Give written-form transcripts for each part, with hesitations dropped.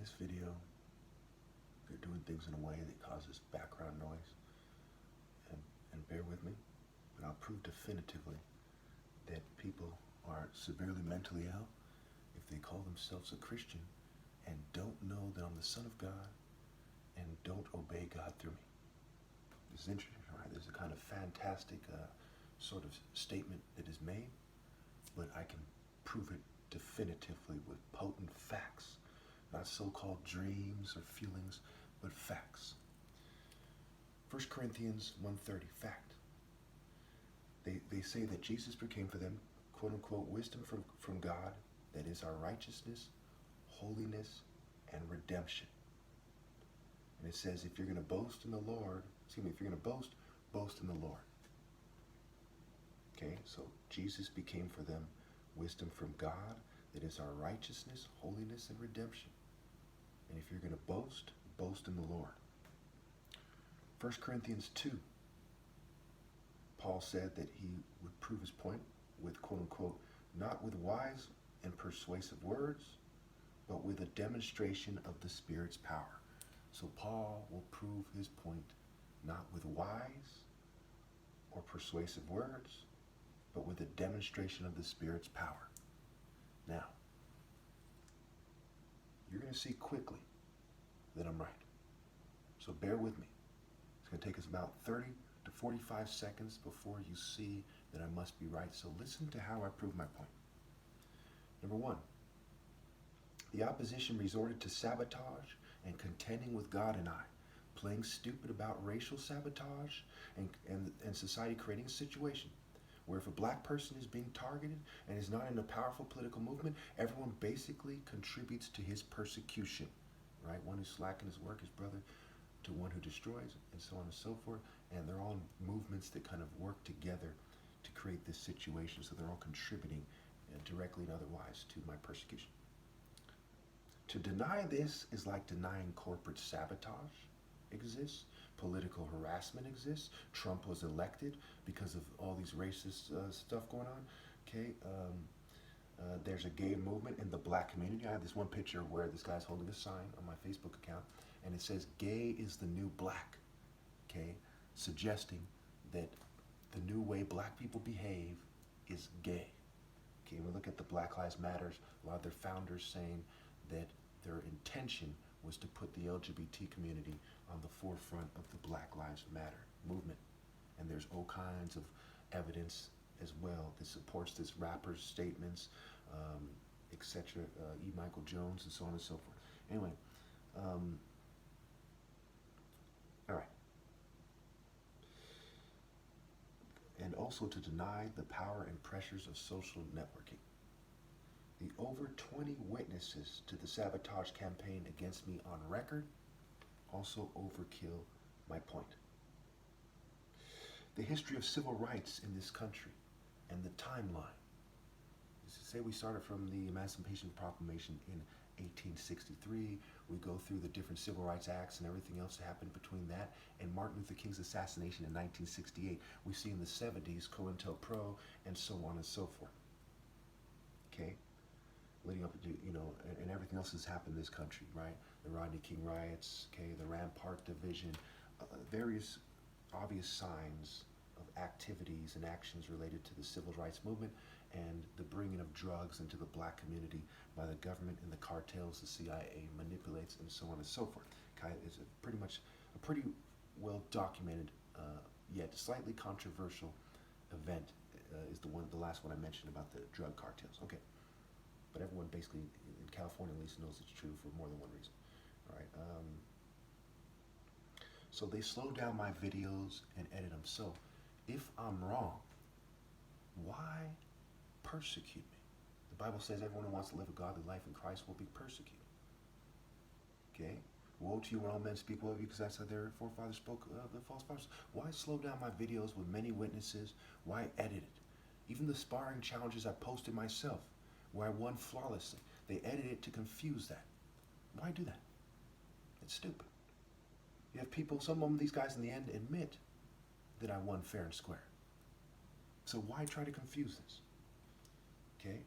this video, they're doing things in a way that causes background noise. And bear with me, but I'll prove definitively that people are severely mentally ill if they call themselves a Christian and don't know that I'm the Son of God and don't obey God through me. This is interesting, right? There's a kind of fantastic sort of statement that is made, but I can prove it definitively with potent facts, not so-called dreams or feelings, but facts. 1 Corinthians 1:30, fact. They say that Jesus became for them, quote unquote, wisdom from God, that is our righteousness, holiness, and redemption. And it says, if you're going to boast in the Lord, if you're going to boast in the Lord. Okay, so Jesus became for them wisdom from God, that is our righteousness, holiness, and redemption. And if you're going to boast in the Lord. 1 Corinthians 2, Paul said that he would prove his point with, quote unquote, not with wise and persuasive words, but with a demonstration of the Spirit's power. So Paul will prove his point not with wise or persuasive words, but with a demonstration of the Spirit's power. Now, you're going to see quickly that I'm right. So bear with me. It's going to take us about 30 to 45 seconds before you see that I must be right. So listen to how I prove my point. Number one, the opposition resorted to sabotage and contending with God and I, playing stupid about racial sabotage and society creating a situation where if a black person is being targeted and is not in a powerful political movement, everyone basically contributes to his persecution, right? One who's slacking his work, his brother, to one who destroys, and so on and so forth. And they're all movements that kind of work together to create this situation, so they're all contributing directly and otherwise to my persecution. To deny this is like denying corporate sabotage exists, political harassment exists. Trump was elected because of all these racist stuff going on. Okay, there's a gay movement in the black community. I have this one picture where this guy's holding a sign on my Facebook account, and it says, "Gay is the new black." Okay, suggesting that the new way black people behave is gay. Okay, we look at the Black Lives Matters. A lot of their founders saying that their intention was to put the LGBT community on the forefront of the Black Lives Matter movement. And there's all kinds of evidence as well that supports this rapper's statements, etc., E. Michael Jones, and so on and so forth. Anyway, all right. And also to deny the power and pressures of social networking. The over 20 witnesses to the sabotage campaign against me on record also overkill my point. The history of civil rights in this country and the timeline. Say we started from the Emancipation Proclamation in 1863. We go through the different civil rights acts and everything else that happened between that and Martin Luther King's assassination in 1968. We see in the 70s COINTELPRO and so on and so forth. Okay? Leading up to, and everything else that's happened in this country, right? The Rodney King riots, okay, the Rampart Division, various obvious signs of activities and actions related to the civil rights movement and the bringing of drugs into the black community by the government and the cartels the CIA manipulates, and so on and so forth. Okay, it's pretty well documented, yet slightly controversial event is the last one I mentioned about the drug cartels. Okay. But everyone basically in California at least knows it's true for more than one reason. All right. So they slow down my videos and edit them. So if I'm wrong, why persecute me? The Bible says everyone who wants to live a godly life in Christ will be persecuted. Okay? Woe to you when all men speak well of you, because that's how their forefathers spoke of the false prophets. Why slow down my videos with many witnesses? Why edit it? Even the sparring challenges I posted myself, where I won flawlessly, they edit it to confuse that. Why do that? It's stupid. You have people, some of them, these guys in the end admit that I won fair and square. So why try to confuse this? Okay?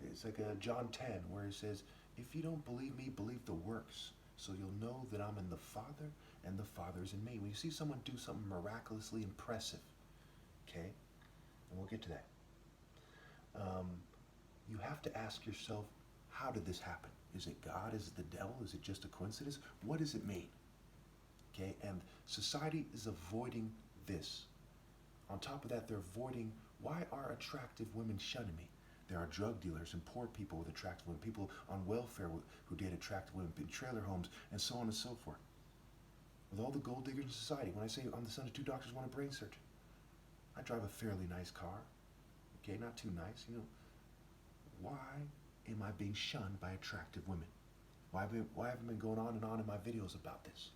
It's like John 10, where it says, If you don't believe me, believe the works. So you'll know that I'm in the Father and the Father is in me. When you see someone do something miraculously impressive, okay, and we'll get to that, you have to ask yourself, how did this happen? Is it God? Is it the devil? Is it just a coincidence? What does it mean? Okay, and society is avoiding this. On top of that, they're avoiding, why are attractive women shunning me? There are drug dealers and poor people with attractive women, people on welfare who date attractive women, in trailer homes, and so on and so forth. With all the gold diggers in society, when I say I'm the son of two doctors, want a brain surgeon, I drive a fairly nice car. Okay, not too nice, you know. Why am I being shunned by attractive women? Why have I been going on and on in my videos about this?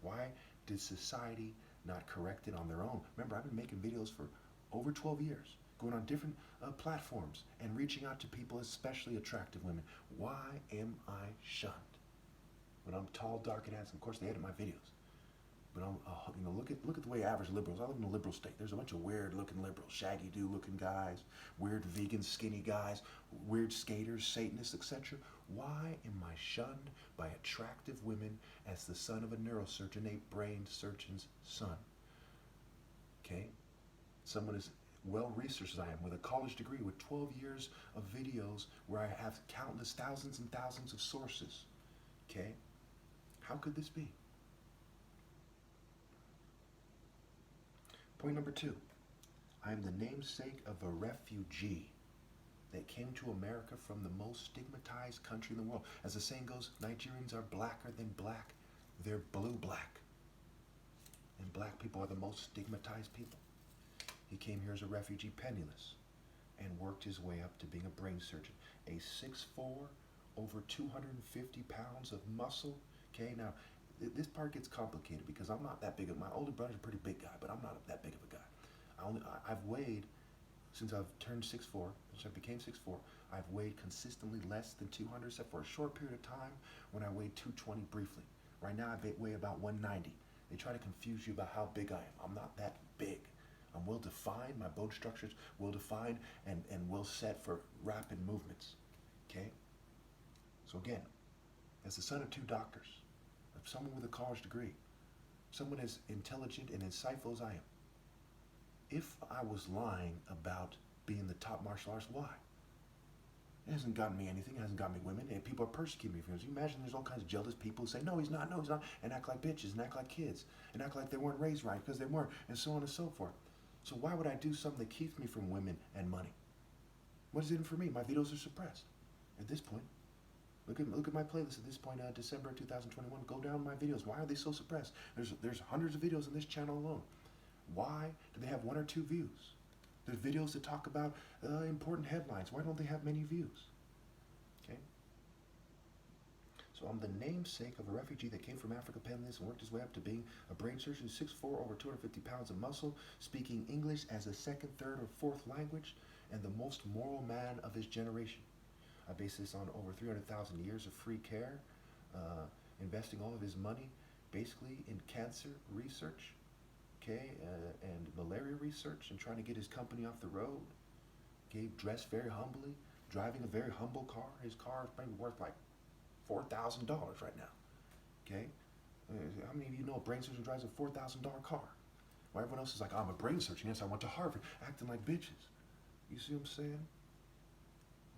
Why did society not correct it on their own? Remember, I've been making videos for over 12 years, going on different platforms and reaching out to people, especially attractive women. Why am I shunned? When I'm tall, dark, and handsome, of course they edit my videos. But I'm, look at the way average liberals. I live in a liberal state. There's a bunch of weird-looking liberals, shaggy-do-looking guys, weird vegan, skinny guys, weird skaters, Satanists, etc. Why am I shunned by attractive women as the son of a neurosurgeon, a brain surgeon's son? Okay, someone as well researched as I am, with a college degree, with 12 years of videos, where I have countless thousands and thousands of sources. Okay, how could this be? Point number 2, I am the namesake of a refugee that came to America from the most stigmatized country in the world. As the saying goes, Nigerians are blacker than black. They're blue-black. And black people are the most stigmatized people. He came here as a refugee, penniless, and worked his way up to being a brain surgeon. A 6'4", over 250 pounds of muscle. Okay, now, this part gets complicated because I'm not that big. My older brother's a pretty big guy, but I'm not that big of a guy. I've weighed, since I've turned 6'4", since I became 6'4", I've weighed consistently less than 200, except for a short period of time when I weighed 220 briefly. Right now I weigh about 190. They try to confuse you about how big I am. I'm not that big. I'm well defined. My bone structure's well defined and well set for rapid movements. Okay? So again, as the son of two doctors, of someone with a college degree, someone as intelligent and insightful as I am, if I was lying about being the top martial artist, why? It hasn't gotten me anything. It hasn't gotten me women. And people are persecuting me for it. You imagine there's all kinds of jealous people who say, no, he's not, and act like bitches, and act like kids, and act like they weren't raised right because they weren't, and so on and so forth. So why would I do something that keeps me from women and money? What is it in for me? My videos are suppressed. At this point, look at my playlist at this point, December 2021. Go down my videos. Why are they so suppressed? There's hundreds of videos on this channel alone. Why do they have 1 or 2 views? There's videos that talk about important headlines. Why don't they have many views? Okay. So I'm the namesake of a refugee that came from Africa penniless and worked his way up to being a brain surgeon, 6'4", over 250 pounds of muscle, speaking English as a second, third, or fourth language, and the most moral man of his generation. I base this on over 300,000 years of free care, investing all of his money basically in cancer research, okay, and malaria research, and trying to get his company off the road. Okay, dressed very humbly, driving a very humble car. His car is maybe worth like $4,000 right now. Okay, how many of you know a brain surgeon drives a $4,000 car? While everyone else is like, I'm a brain surgeon. Yes, I went to Harvard, acting like bitches. You see what I'm saying?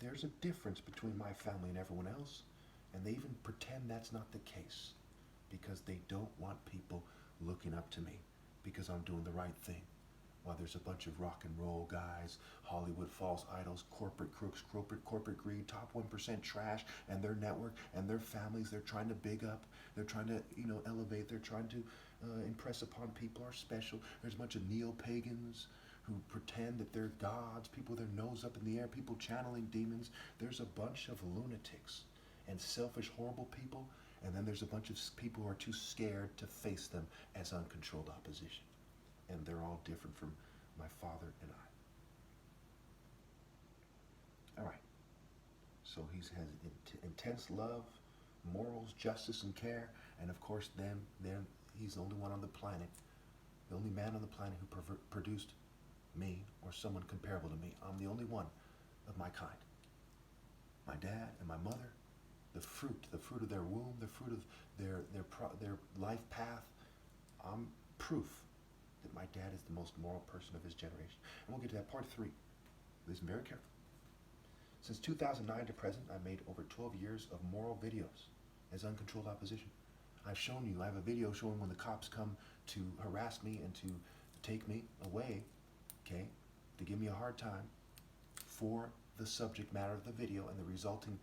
There's a difference between my family and everyone else, and they even pretend that's not the case because they don't want people looking up to me because I'm doing the right thing. While there's a bunch of rock and roll guys, Hollywood false idols, corporate crooks, corporate greed, top 1% trash, and their network and their families, they're trying to big up, they're trying to, elevate, they're trying to impress upon people are special. There's a bunch of neo-pagans who pretend that they're gods, people with their nose up in the air, people channeling demons. There's a bunch of lunatics and selfish, horrible people, and then there's a bunch of people who are too scared to face them as uncontrolled opposition. And they're all different from my father and I. All right. So he has intense love, morals, justice, and care, and of course, then he's the only one on the planet, the only man on the planet who produced me or someone comparable to me. I'm the only one of my kind. My dad and my mother, the the fruit of their womb, the fruit of their life path. I'm proof that my dad is the most moral person of his generation. And we'll get to that part 3. Listen very carefully. Since 2009 to present, I've made over 12 years of moral videos as uncontrolled opposition. I've shown you, I have a video showing when the cops come to harass me and to take me away, okay, to give me a hard time for the subject matter of the video and the resulting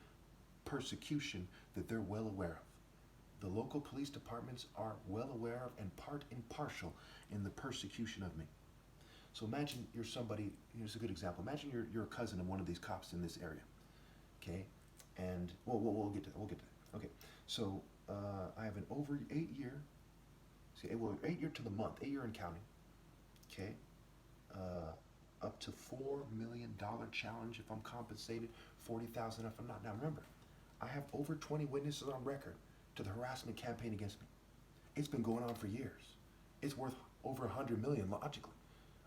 persecution that they're well aware of. The local police departments are well aware of and part impartial in the persecution of me. So imagine you're somebody, here's a good example. Imagine you're a cousin of one of these cops in this area, okay? And, well, we'll get to that, Okay, so I have an over 8 year, 8 year to the month, 8 year and counting, okay? Up to $4 million challenge if I'm compensated, 40,000 if I'm not. Now remember, I have over 20 witnesses on record to the harassment campaign against me. It's been going on for years. It's worth over 100 million logically.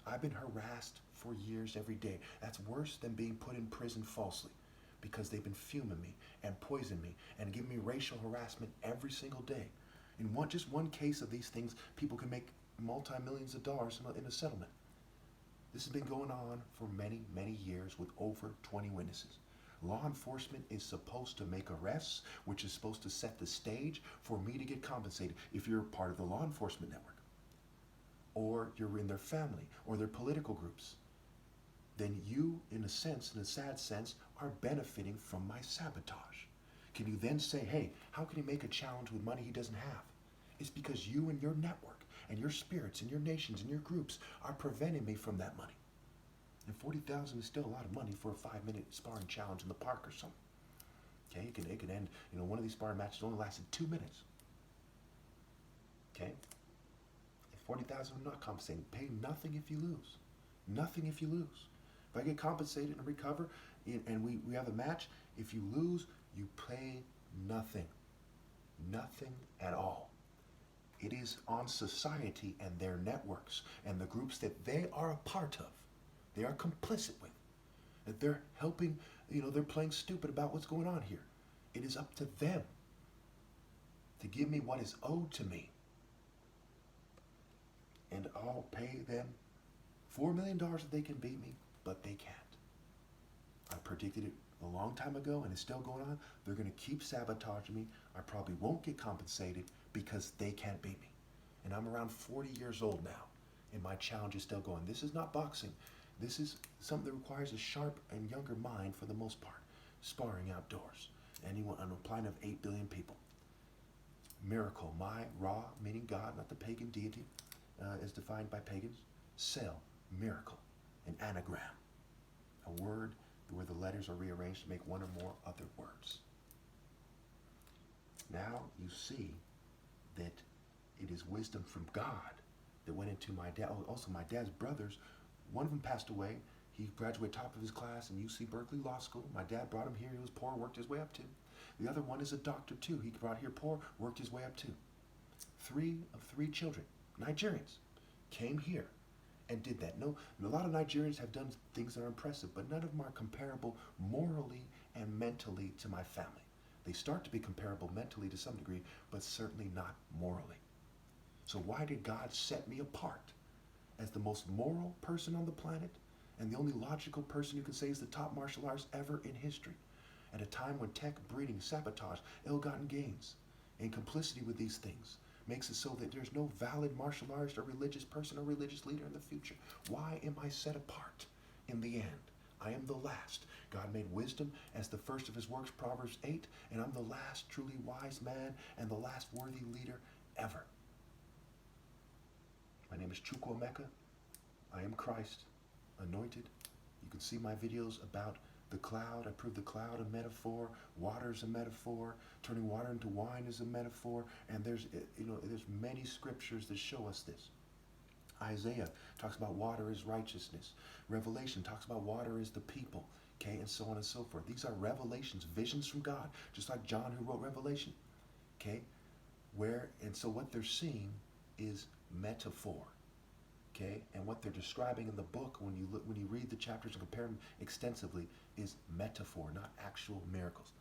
I've been harassed for years every day. That's worse than being put in prison falsely because they've been fuming me and poisoning me and giving me racial harassment every single day. In just one case of these things, people can make multi-millions of dollars in a settlement. This has been going on for many, many years with over 20 witnesses. Law enforcement is supposed to make arrests, which is supposed to set the stage for me to get compensated if you're part of the law enforcement network, or you're in their family, or their political groups. Then you, in a sense, in a sad sense, are benefiting from my sabotage. Can you then say, hey, how can he make a challenge with money he doesn't have? It's because you and your network and your spirits and your nations and your groups are preventing me from that money. And 40,000 is still a lot of money for a 5-minute sparring challenge in the park or something. Okay, it could end, one of these sparring matches only lasted 2 minutes. Okay? If 40,000, I'm not compensating. Pay nothing if you lose. Nothing if you lose. If I get compensated and recover, and we have a match, if you lose, you pay nothing. Nothing at all. It is on society and their networks and the groups that they are a part of, they are complicit with, that they're helping, they're playing stupid about what's going on here. It is up to them to give me what is owed to me. And I'll pay them $4 million if they can beat me, but they can't. I predicted it a long time ago and it's still going on. They're going to keep sabotaging me. I probably won't get compensated because they can't beat me. And I'm around 40 years old now and my challenge is still going. This is not boxing. This is something that requires a sharp and younger mind for the most part. Sparring outdoors. Anyone on a planet of 8 billion people. Miracle, my, Ra, meaning God, not the pagan deity, as defined by pagans. Sel, miracle, an anagram. A word where the letters are rearranged to make one or more other words. Now you see that it is wisdom from God that went into my dad. Also, my dad's brothers, one of them passed away. He graduated top of his class in UC Berkeley Law School. My dad brought him here. He was poor, worked his way up too. The other one is a doctor too. He brought here poor, worked his way up too. 3 of 3 children, Nigerians, came here and did that. No, a lot of Nigerians have done things that are impressive, but none of them are comparable morally and mentally to my family. They start to be comparable mentally to some degree, but certainly not morally. So why did God set me apart as the most moral person on the planet and the only logical person you can say is the top martial artist ever in history at a time when tech, breeding, sabotage, ill-gotten gains, and complicity with these things makes it so that there's no valid martial artist or religious person or religious leader in the future? Why am I set apart in the end? I am the last. God made wisdom as the first of his works, Proverbs 8, and I'm the last truly wise man and the last worthy leader ever. My name is Chukwuemeka. I am Christ, anointed. You can see my videos about the cloud. I prove the cloud a metaphor, water is a metaphor, turning water into wine is a metaphor, and there's many scriptures that show us this. Isaiah talks about water is righteousness. Revelation talks about water is the people, okay, and so on and so forth. These are revelations, visions from God, just like John who wrote Revelation, okay, and so what they're seeing is metaphor. Okay, and what they're describing in the book, when you read the chapters and compare them extensively, is metaphor, not actual miracles.